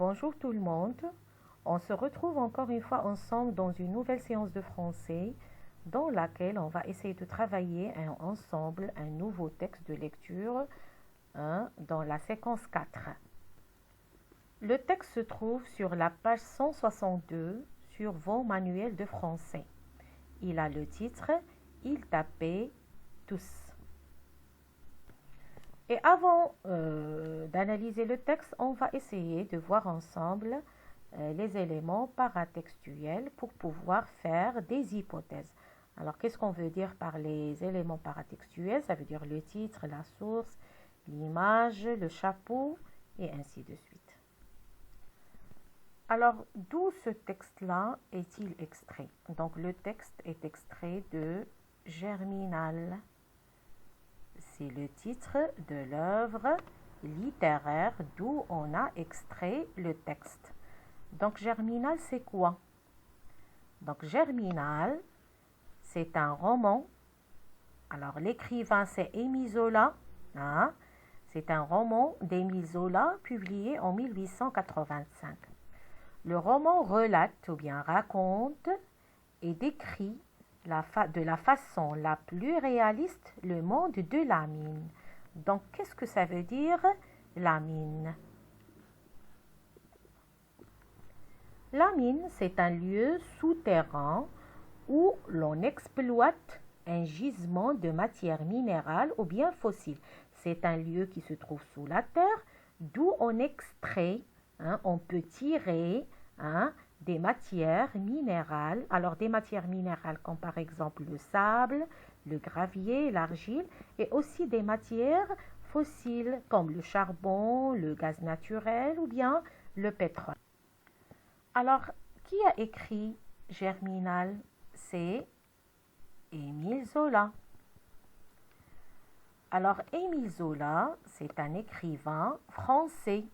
Bonjour tout le monde. On se retrouve encore une fois ensemble dans une nouvelle séance de français dans laquelle on va essayer de travailler ensemble un nouveau texte de lecture dans la séquence 4. Le texte se trouve sur la page 162 sur vos manuels de français. Il a le titre « Ils tapaient tous ». Et avant d'analyser le texte, on va essayer de voir ensemble les éléments paratextuels pour pouvoir faire des hypothèses. Alors, qu'est-ce qu'on veut dire par les éléments paratextuels? Ça veut dire le titre, la source, l'image, le chapeau, et ainsi de suite. Alors, d'où ce texte-là est-il extrait? Donc, le texte est extrait de Germinal. C'est le titre de l'œuvre littéraire d'où on a extrait le texte. Donc, Germinal, c'est quoi? Donc, Germinal, c'est un roman. Alors, l'écrivain, c'est Émile Zola. C'est un roman d'Émile Zola publié en 1885. Le roman relate ou bien raconte et décrit de la façon la plus réaliste le monde de la mine. Donc, qu'est-ce que ça veut dire, la mine? La mine, c'est un lieu souterrain où l'on exploite un gisement de matière minérale ou bien fossile. C'est un lieu qui se trouve sous la terre, d'où on extrait, on peut tirer des matières minérales. Alors, des matières minérales comme par exemple le sable, le gravier, l'argile, et aussi des matières fossiles comme le charbon, le gaz naturel ou bien le pétrole. Alors, qui a écrit Germinal? C'est Émile Zola. Alors, Émile Zola, c'est un écrivain français.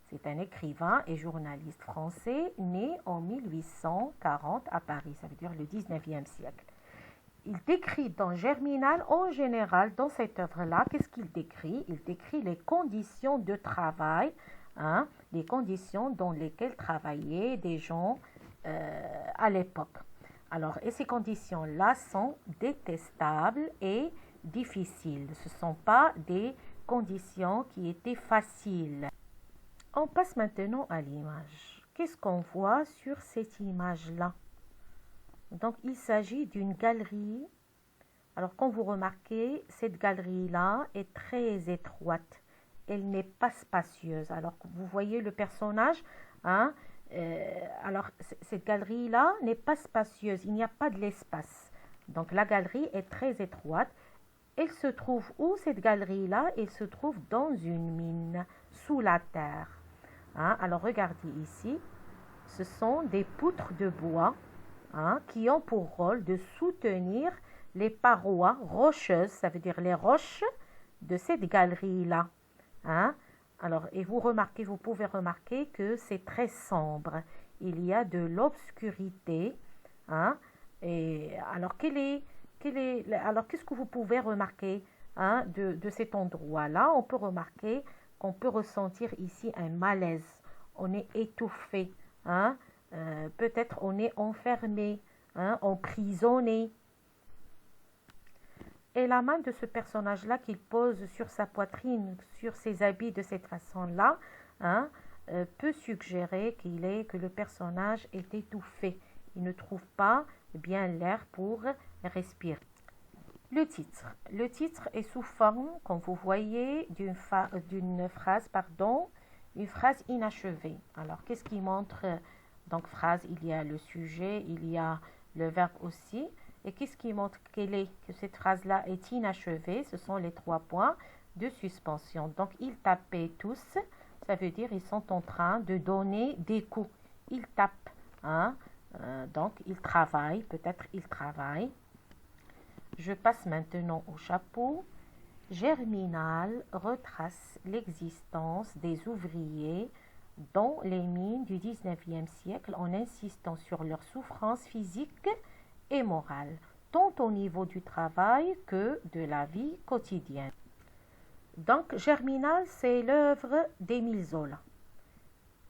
C'est un écrivain et journaliste français né en 1840 à Paris, ça veut dire le 19e siècle. Il décrit dans Germinal, en général, dans cette œuvre-là, qu'est-ce qu'il décrit? Il décrit les conditions de travail, les conditions dans lesquelles travaillaient des gens à l'époque. Alors, et ces conditions-là sont détestables et difficiles. Ce ne sont pas des conditions qui étaient faciles. On passe maintenant à l'image. Qu'est-ce qu'on voit sur cette image-là? Donc, il s'agit d'une galerie. Alors, quand vous remarquez, cette galerie-là est très étroite. Elle n'est pas spacieuse. Alors, vous voyez le personnage, alors, cette galerie-là n'est pas spacieuse. Il n'y a pas de l'espace. Donc, la galerie est très étroite. Elle se trouve où, cette galerie-là? Elle se trouve dans une mine, sous la terre. Alors, regardez ici. Ce sont des poutres de bois qui ont pour rôle de soutenir les parois rocheuses, ça veut dire les roches de cette galerie-là. Alors, et vous pouvez remarquer que c'est très sombre. Il y a de l'obscurité. Et alors, alors, qu'est-ce que vous pouvez remarquer de cet endroit-là? On peut remarquer qu'on peut ressentir ici un malaise. On est étouffé. Peut-être on est enfermé, emprisonné. Et la main de ce personnage-là qu'il pose sur sa poitrine, sur ses habits de cette façon-là, peut suggérer que le personnage est étouffé. Il ne trouve pas bien l'air pour respirer. Le titre est sous forme, comme vous voyez, d'une phrase, une phrase inachevée. Alors, qu'est-ce qui montre? Donc, phrase, il y a le sujet, il y a le verbe aussi. Et qu'est-ce qui montre que cette phrase-là est inachevée? Ce sont les 3 points de suspension. Donc, ils tapaient tous. Ça veut dire ils sont en train de donner des coups. Ils tapent. Donc, ils travaillent. Peut-être ils travaillent. Je passe maintenant au chapeau. Germinal retrace l'existence des ouvriers dans les mines du 19e siècle en insistant sur leur souffrance physique et morale, tant au niveau du travail que de la vie quotidienne. Donc, Germinal, c'est l'œuvre d'Émile Zola.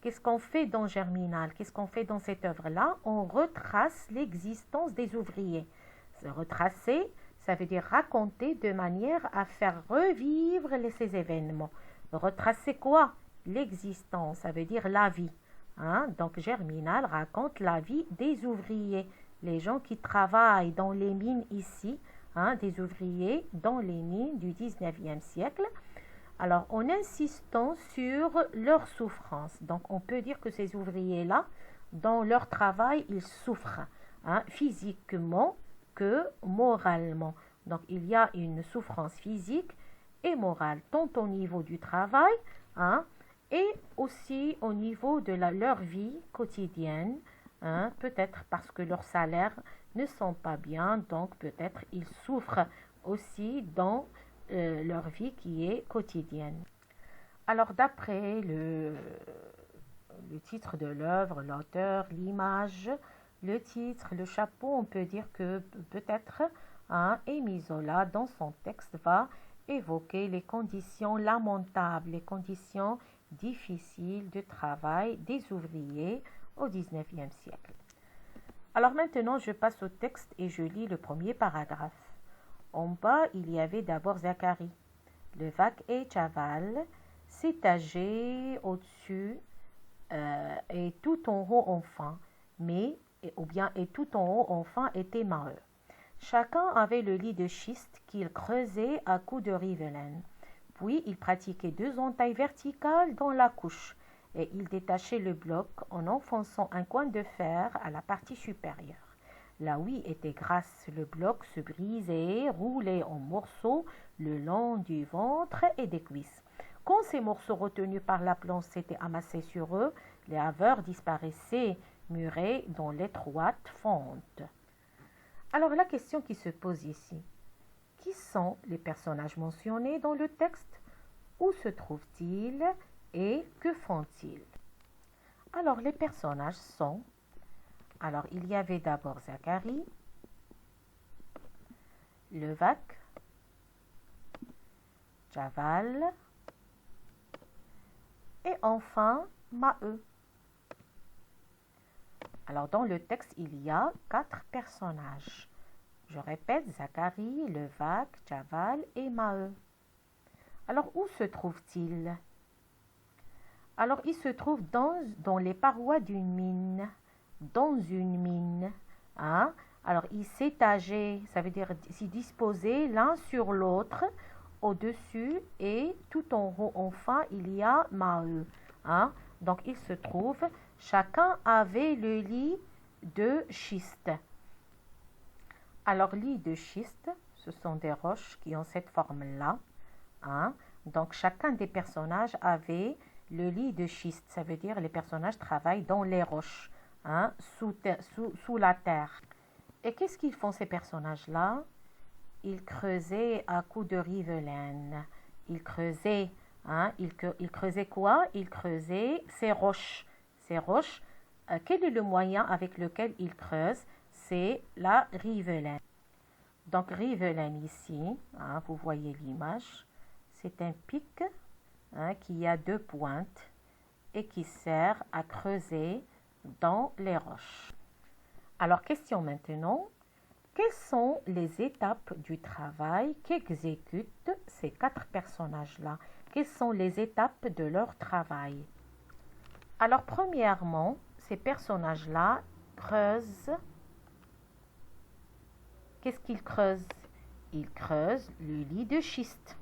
Qu'est-ce qu'on fait dans Germinal? Qu'est-ce qu'on fait dans cette œuvre-là? On retrace l'existence des ouvriers. Retracer, ça veut dire raconter de manière à faire revivre ces événements. Retracer quoi? L'existence, ça veut dire la vie. Donc Germinal raconte la vie des ouvriers, les gens qui travaillent dans les mines ici, des ouvriers dans les mines du 19e siècle. Alors, en insistant sur leur souffrance. Donc, on peut dire que ces ouvriers-là, dans leur travail, ils souffrent, physiquement que moralement. Donc, il y a une souffrance physique et morale, tant au niveau du travail, et aussi au niveau de leur vie quotidienne, peut-être parce que leurs salaires ne sont pas bien, donc peut-être ils souffrent aussi dans leur vie qui est quotidienne. Alors d'après le titre de l'œuvre, l'auteur, l'image, le titre, le chapeau, on peut dire que peut-être Émile Zola dans son texte va évoquer les conditions lamentables, les conditions difficiles de travail des ouvriers au 19e siècle. Alors maintenant, je passe au texte et je lis le premier paragraphe. En bas, il y avait d'abord Zacharie. Levaque et Chaval s'étageaient au-dessus et tout en haut enfin, et tout en haut enfin était Maheu. Chacun avait le lit de schiste qu'il creusait à coups de rivelaine. Puis il pratiquait 2 entailles verticales dans la couche et il détachait le bloc en enfonçant un coin de fer à la partie supérieure. La ouïe était grasse, le bloc se brisait, roulait en morceaux le long du ventre et des cuisses. Quand ces morceaux retenus par la planche s'étaient amassés sur eux, les haveurs disparaissaient, murés dans l'étroite fente. Alors la question qui se pose ici, qui sont les personnages mentionnés dans le texte? Où se trouvent-ils et que font-ils? Alors les personnages sont... Alors, il y avait d'abord Zacharie, Levaque, Chaval et enfin Maheu. Alors, dans le texte, il y a 4 personnages. Je répète, Zacharie, Levaque, Chaval et Maheu. Alors, où se trouvent-ils? Alors, ils se trouvent dans les parois d'une mine. Dans une mine. Alors, ils s'étageaient, ça veut dire s'y disposaient l'un sur l'autre au-dessus et tout en haut, enfin, il y a Maheu. Donc, ils se trouvent, chacun avait le lit de schiste. Alors, lit de schiste, ce sont des roches qui ont cette forme-là. Donc, chacun des personnages avait le lit de schiste. Ça veut dire les personnages travaillent dans les roches. Sous la terre. Et qu'est-ce qu'ils font ces personnages-là? Ils creusaient à coups de rivelaine. Ils creusaient. Ils creusaient quoi? Ils creusaient ces roches. Ces roches, quel est le moyen avec lequel ils creusent? C'est la rivelaine. Donc rivelaine ici, vous voyez l'image. C'est un pic qui a 2 pointes et qui sert à creuser dans les roches. Alors, question maintenant. Quelles sont les étapes du travail qu'exécutent ces 4 personnages-là? Quelles sont les étapes de leur travail? Alors, premièrement, ces personnages-là creusent. Qu'est-ce qu'ils creusent? Ils creusent le lit de schiste.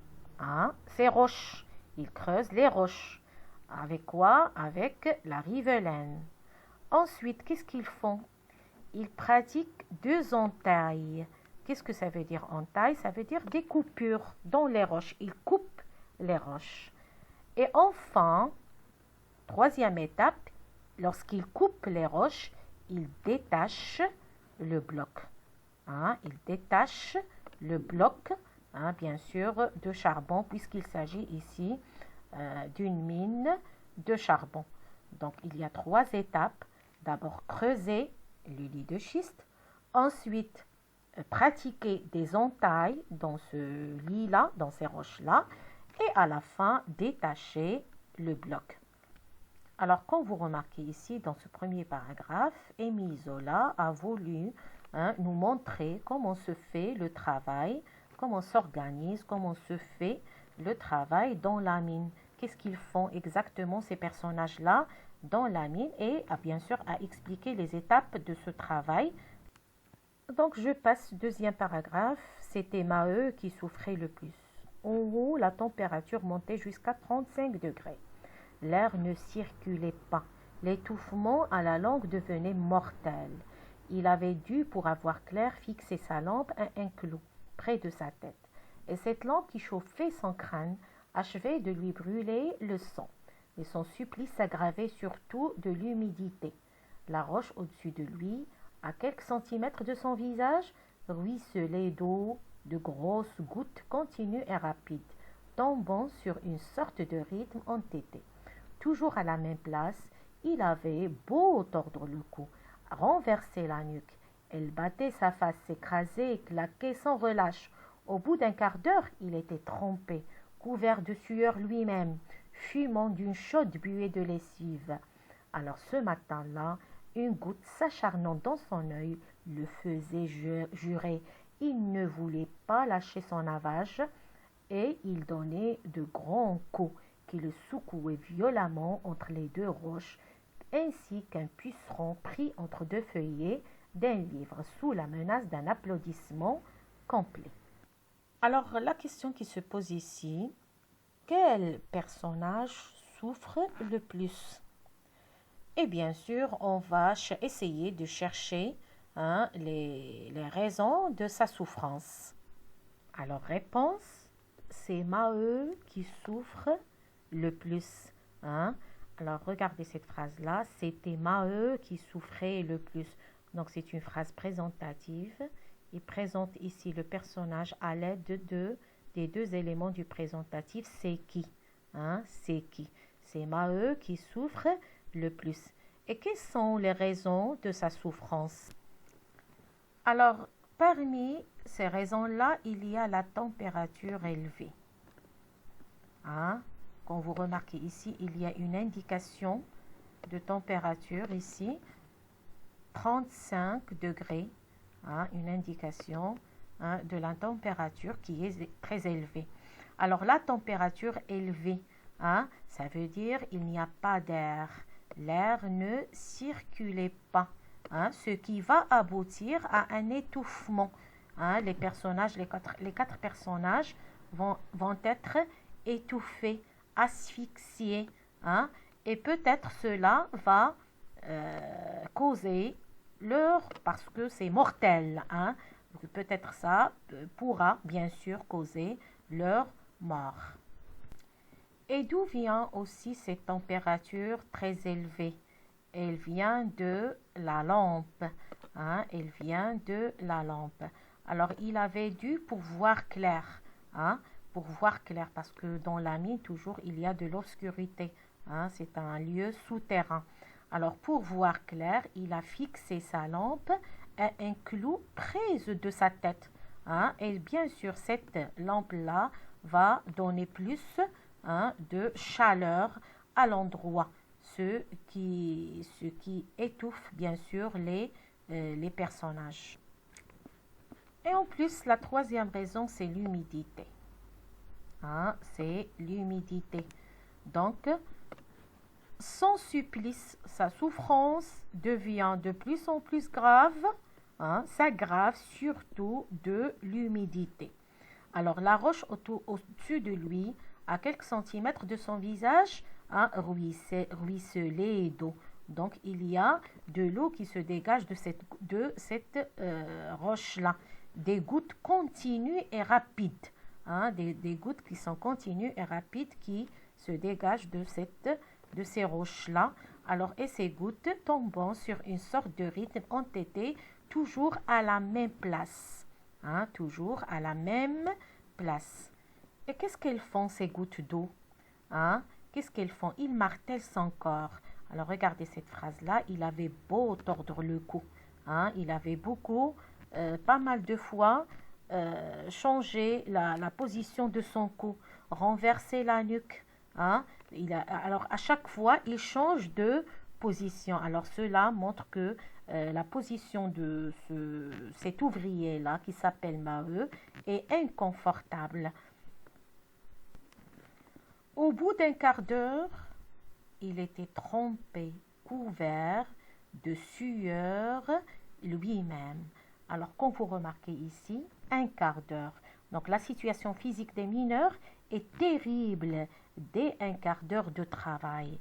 Ces roches. Ils creusent les roches. Avec quoi? Avec la rivelaine. Ensuite, qu'est-ce qu'ils font? Ils pratiquent 2 entailles. Qu'est-ce que ça veut dire entaille? Ça veut dire des coupures dans les roches. Ils coupent les roches. Et enfin, 3e étape, lorsqu'ils coupent les roches, ils détachent le bloc. Ils détachent le bloc, bien sûr, de charbon, puisqu'il s'agit ici d'une mine de charbon. Donc, il y a 3 étapes. D'abord, creuser le lit de schiste. Ensuite, pratiquer des entailles dans ce lit-là, dans ces roches-là. Et à la fin, détacher le bloc. Alors, comme vous remarquez ici, dans ce premier paragraphe, Émile Zola a voulu nous montrer comment se fait le travail, comment s'organise, comment se fait le travail dans la mine. Qu'est-ce qu'ils font exactement ces personnages-là dans la mine et bien sûr à expliquer les étapes de ce travail. Donc je passe au deuxième paragraphe, c'était Maheu qui souffrait le plus. En haut, la température montait jusqu'à 35 degrés. L'air ne circulait pas. L'étouffement à la langue devenait mortel. Il avait dû, pour avoir clair, fixer sa lampe à un clou près de sa tête. Et cette lampe qui chauffait son crâne achevait de lui brûler le sang. Et son supplice s'aggravait surtout de l'humidité. La roche au-dessus de lui, à quelques centimètres de son visage, ruisselait d'eau, de grosses gouttes continues et rapides, tombant sur une sorte de rythme entêté. Toujours à la même place, il avait beau tordre le cou, renverser la nuque. Elle battait sa face, s'écrasait, claquait sans relâche. Au bout d'un quart d'heure, il était trempé, couvert de sueur lui-même, fumant d'une chaude buée de lessive. Alors ce matin-là, une goutte s'acharnant dans son œil le faisait jurer. Il ne voulait pas lâcher son navage et il donnait de grands coups qui le secouaient violemment entre les deux roches, ainsi qu'un puceron pris entre deux feuillets d'un livre sous la menace d'un applaudissement complet. Alors la question qui se pose ici, quel personnage souffre le plus? Et bien sûr, on va essayer de chercher les raisons de sa souffrance. Alors, réponse, c'est Maheu qui souffre le plus. Alors, regardez cette phrase-là, c'était Maheu qui souffrait le plus. Donc, c'est une phrase présentative. Il présente ici le personnage à l'aide des deux éléments du présentatif. C'est qui? C'est qui? C'est Maheu qui souffre le plus. Et quelles sont les raisons de sa souffrance? Alors, parmi ces raisons-là, il y a la température élevée. Quand vous remarquez ici, il y a une indication de température ici, 35 degrés, une indication de la température qui est très élevée. Alors, la température élevée, ça veut dire il n'y a pas d'air. L'air ne circulait pas, ce qui va aboutir à un étouffement. Les quatre personnages vont être étouffés, asphyxiés, et peut-être cela va causer parce que c'est mortel, peut-être ça pourra bien sûr causer leur mort. Et d'où vient aussi cette température très élevée? Elle vient de la lampe. Elle vient de la lampe. Alors, il avait dû pour voir clair. Pour voir clair, parce que dans la mine, toujours, il y a de l'obscurité. C'est un lieu souterrain. Alors, pour voir clair, il a fixé sa lampe à un clou près de sa tête. Et bien sûr, cette lampe-là va donner plus de chaleur à l'endroit, ce qui étouffe bien sûr les personnages. Et en plus, la troisième raison, c'est l'humidité. C'est l'humidité. Donc, son supplice, sa souffrance devient de plus en plus grave, s'aggrave surtout de l'humidité. Alors, la roche au-dessus de lui, à quelques centimètres de son visage, ruisselait d'eau. Donc, il y a de l'eau qui se dégage de cette roche-là. Des gouttes continues et rapides. Des gouttes qui sont continues et rapides qui se dégagent de ces roches-là. Alors, et ces gouttes tombant sur une sorte de rythme entêté, toujours à la même place. Toujours à la même place. Et qu'est-ce qu'elles font, ces gouttes d'eau? Qu'est-ce qu'elles font? Ils martèlent son corps. Alors, regardez cette phrase-là. Il avait beau tordre le cou. Il avait pas mal de fois, changé la position de son cou, renverser la nuque, Alors, à chaque fois, il change de position. Alors, cela montre que la position de cet ouvrier-là, qui s'appelle Maheu, est inconfortable. Au bout d'un quart d'heure, il était trempé, couvert de sueur lui-même. Alors, comme vous remarquez ici, un quart d'heure. Donc, la situation physique des mineurs est terrible dès un quart d'heure de travail.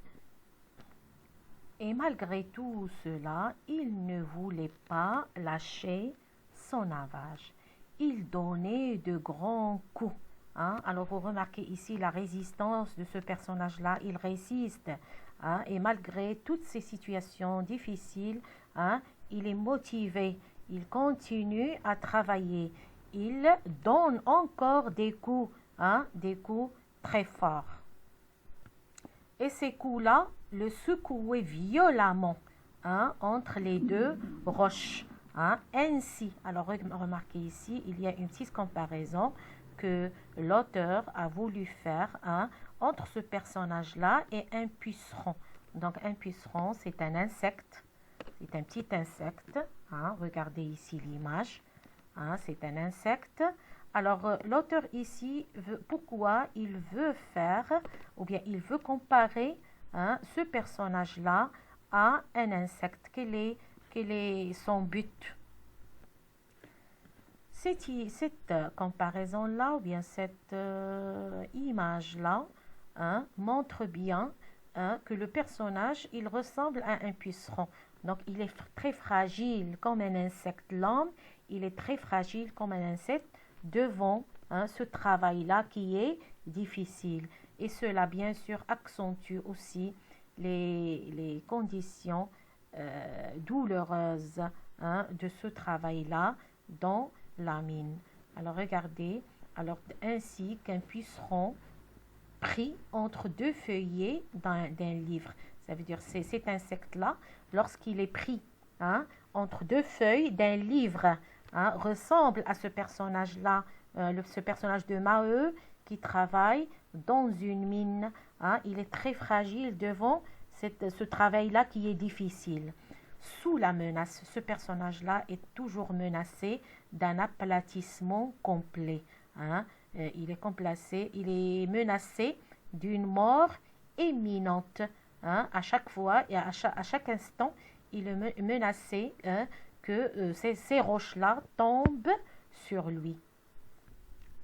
Et malgré tout cela, il ne voulait pas lâcher son navage. Il donnait de grands coups. Alors vous remarquez ici la résistance de ce personnage-là. Il résiste. Et malgré toutes ces situations difficiles, il est motivé. Il continue à travailler. Il donne encore des coups très forts. Et ces coups-là le secouaient violemment entre les deux roches. Ainsi, alors remarquez ici, il y a une petite comparaison que l'auteur a voulu faire entre ce personnage-là et un puceron. Donc un puceron, c'est un insecte, c'est un petit insecte. Regardez ici l'image. C'est un insecte. Alors, l'auteur ici, pourquoi il veut faire, ou bien il veut comparer ce personnage-là à un insecte. Quel est son but? Cette comparaison-là, ou bien cette image-là, montre bien que le personnage, il ressemble à un puceron. Donc, il est très fragile comme un insecte. L'homme, il est très fragile comme un insecte devant ce travail-là qui est difficile. Et cela, bien sûr, accentue aussi les conditions douloureuses de ce travail-là dans la mine. Alors, regardez, alors ainsi qu'un puceron pris entre deux feuillets d'un livre. Ça veut dire c'est cet insecte-là, lorsqu'il est pris entre deux feuilles d'un livre, ressemble à ce personnage-là, ce personnage de Maheu qui travaille dans une mine. Il est très fragile devant ce travail-là qui est difficile. Sous la menace, ce personnage-là est toujours menacé d'un aplatissement complet. Il est menacé d'une mort imminente. À chaque fois et à chaque instant, il est menacé que ces roches-là tombent sur lui.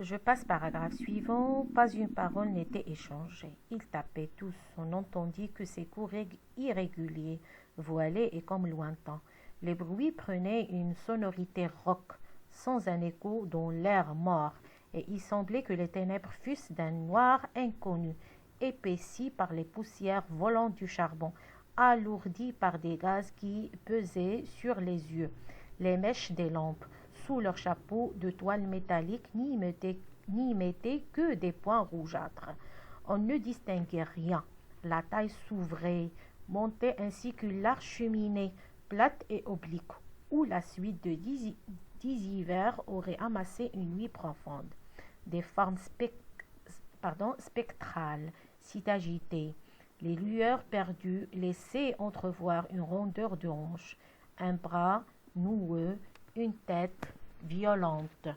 Je passe paragraphe suivant. Pas une parole n'était échangée. Ils tapaient tous. On entendit que ces coups irréguliers, voilés et comme lointains. Les bruits prenaient une sonorité rauque, sans un écho dans l'air mort, et il semblait que les ténèbres fussent d'un noir inconnu, épaissis par les poussières volantes du charbon, alourdis par des gaz qui pesaient sur les yeux. Les mèches des lampes, sous leurs chapeaux de toile métallique, n'y mettaient que des points rougeâtres. On ne distinguait rien. La taille s'ouvrait, montait ainsi qu'une large cheminée, plate et oblique, où la suite de 10 hivers aurait amassé une nuit profonde. Des formes spectrales s'y agitaient. Les lueurs perdues laissaient entrevoir une rondeur de hanche, un bras noueux, une tête violente,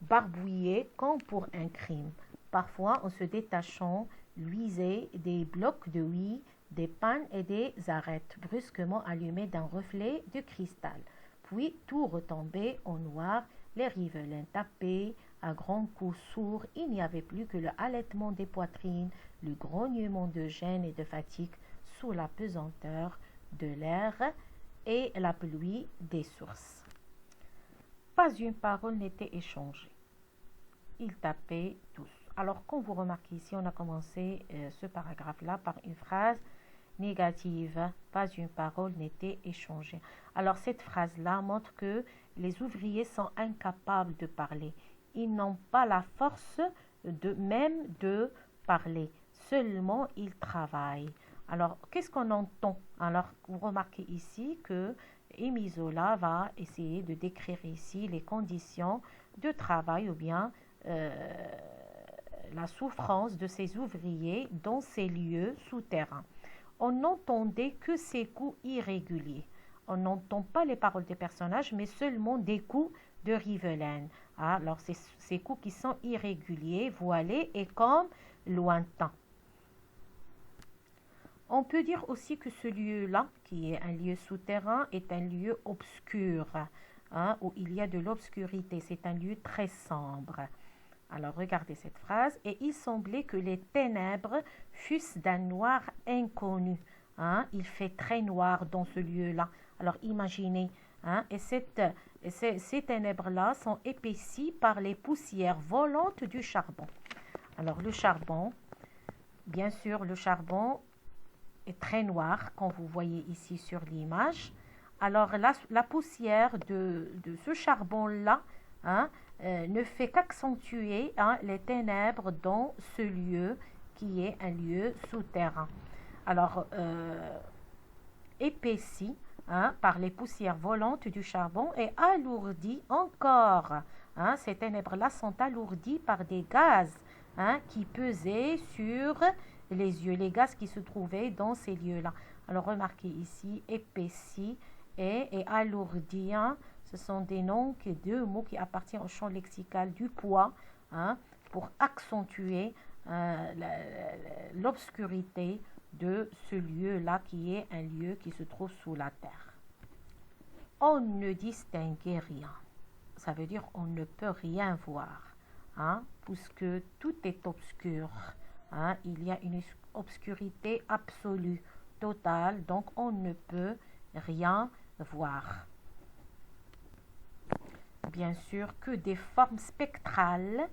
barbouillée comme pour un crime. Parfois, en se détachant, luisaient des blocs de huile, des pannes et des arêtes, brusquement allumées d'un reflet de cristal. Puis tout retombait en noir, les rivelains tapaient à grands coups sourds, il n'y avait plus que le halètement des poitrines, le grognement de gêne et de fatigue sous la pesanteur de l'air et la pluie des sources. Pas une parole n'était échangée. Ils tapaient tous. Alors, comme vous remarquez ici, on a commencé ce paragraphe-là par une phrase négative. Pas une parole n'était échangée. Alors, cette phrase-là montre que les ouvriers sont incapables de parler. Ils n'ont pas la force même de parler. Seulement, ils travaillent. Alors, qu'est-ce qu'on entend? Alors, vous remarquez ici que Émile Zola va essayer de décrire ici les conditions de travail ou bien la souffrance de ces ouvriers dans ces lieux souterrains. On n'entendait que ces coups irréguliers. On n'entend pas les paroles des personnages, mais seulement des coups de rivelaine. Alors, ces coups qui sont irréguliers, voilés et comme lointains. On peut dire aussi que ce lieu-là, qui est un lieu souterrain, est un lieu obscur, où il y a de l'obscurité. C'est un lieu très sombre. Alors, regardez cette phrase. Et il semblait que les ténèbres fussent d'un noir inconnu. Il fait très noir dans ce lieu-là. Alors, imaginez. Et ces ténèbres-là sont épaissies par les poussières volantes du charbon. Alors, le charbon, bien sûr, le charbon est très noir, comme vous voyez ici sur l'image. Alors, la poussière de ce charbon-là ne fait qu'accentuer les ténèbres dans ce lieu qui est un lieu souterrain. Alors, épaissi par les poussières volantes du charbon et alourdi encore. Ces ténèbres-là sont alourdies par des gaz qui pesaient sur les yeux, les gaz qui se trouvaient dans ces lieux-là. Alors, remarquez ici, épaissi et alourdi. Ce sont des noms, deux mots qui appartiennent au champ lexical du poids pour accentuer l'obscurité de ce lieu-là qui est un lieu qui se trouve sous la terre. On ne distinguait rien. Ça veut dire on ne peut rien voir, puisque tout est obscur. Il y a une obscurité absolue, totale, donc on ne peut rien voir. Bien sûr que des formes spectrales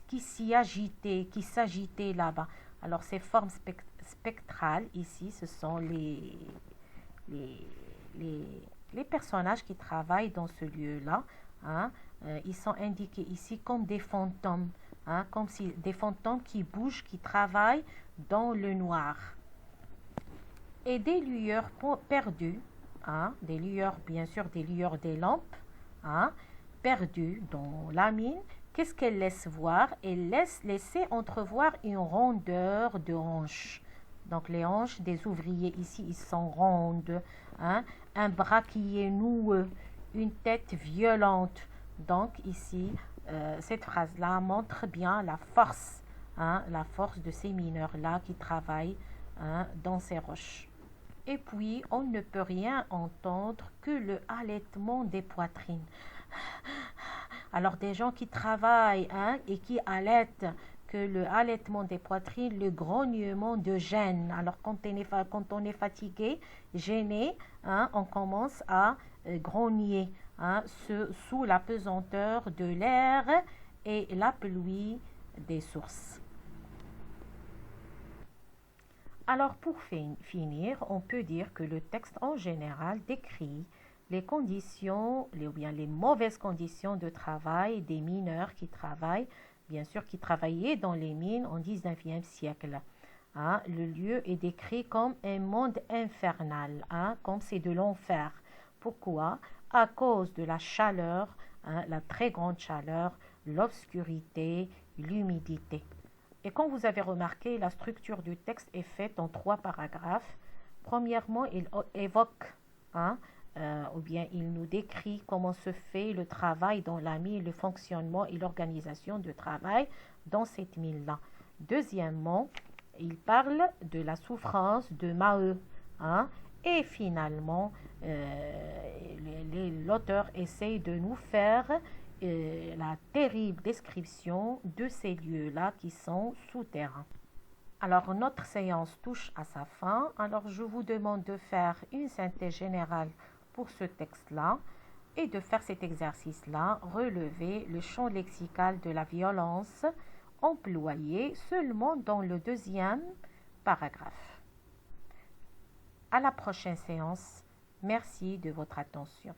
qui s'agitaient là-bas. Alors ces formes spectrales ici, ce sont les personnages qui travaillent dans ce lieu-là. Ils sont indiqués ici comme des fantômes, comme si des fantômes qui bougent, qui travaillent dans le noir. Et des lueurs perdues, des lueurs, bien sûr, des lueurs des lampes, perdues dans la mine. Qu'est-ce qu'elle laisse voir? Elle laisse entrevoir une rondeur de hanches. Donc les hanches des ouvriers ici, ils sont rondes. Un bras qui est noueux, une tête violente. Donc ici, cette phrase-là montre bien la force de ces mineurs-là qui travaillent dans ces roches. Et puis, on ne peut rien entendre que le halètement des poitrines. Alors, des gens qui travaillent et qui halètent, que le halètement des poitrines, le grognement de gêne. Alors, quand on est fatigué, gêné, on commence à grogner sous la pesanteur de l'air et la pluie des sources. Alors, pour finir, on peut dire que le texte en général décrit les conditions, ou bien les mauvaises conditions de travail des mineurs qui travaillent, bien sûr, qui travaillaient dans les mines au XIXe siècle. Le lieu est décrit comme un monde infernal, comme c'est de l'enfer. Pourquoi? À cause de la chaleur, la très grande chaleur, l'obscurité, l'humidité. Et comme vous avez remarqué, la structure du texte est faite en 3 paragraphes. Premièrement, il évoque, ou bien il nous décrit comment se fait le travail dans la mine, le fonctionnement et l'organisation du travail dans cette mine-là. Deuxièmement, il parle de la souffrance de Maheu. Et finalement, l'auteur essaye de nous faire la terrible description de ces lieux-là qui sont souterrains. Alors, notre séance touche à sa fin. Alors, je vous demande de faire une synthèse générale pour ce texte-là et de faire cet exercice-là, relever le champ lexical de la violence employé seulement dans le 2e paragraphe. À la prochaine séance. Merci de votre attention.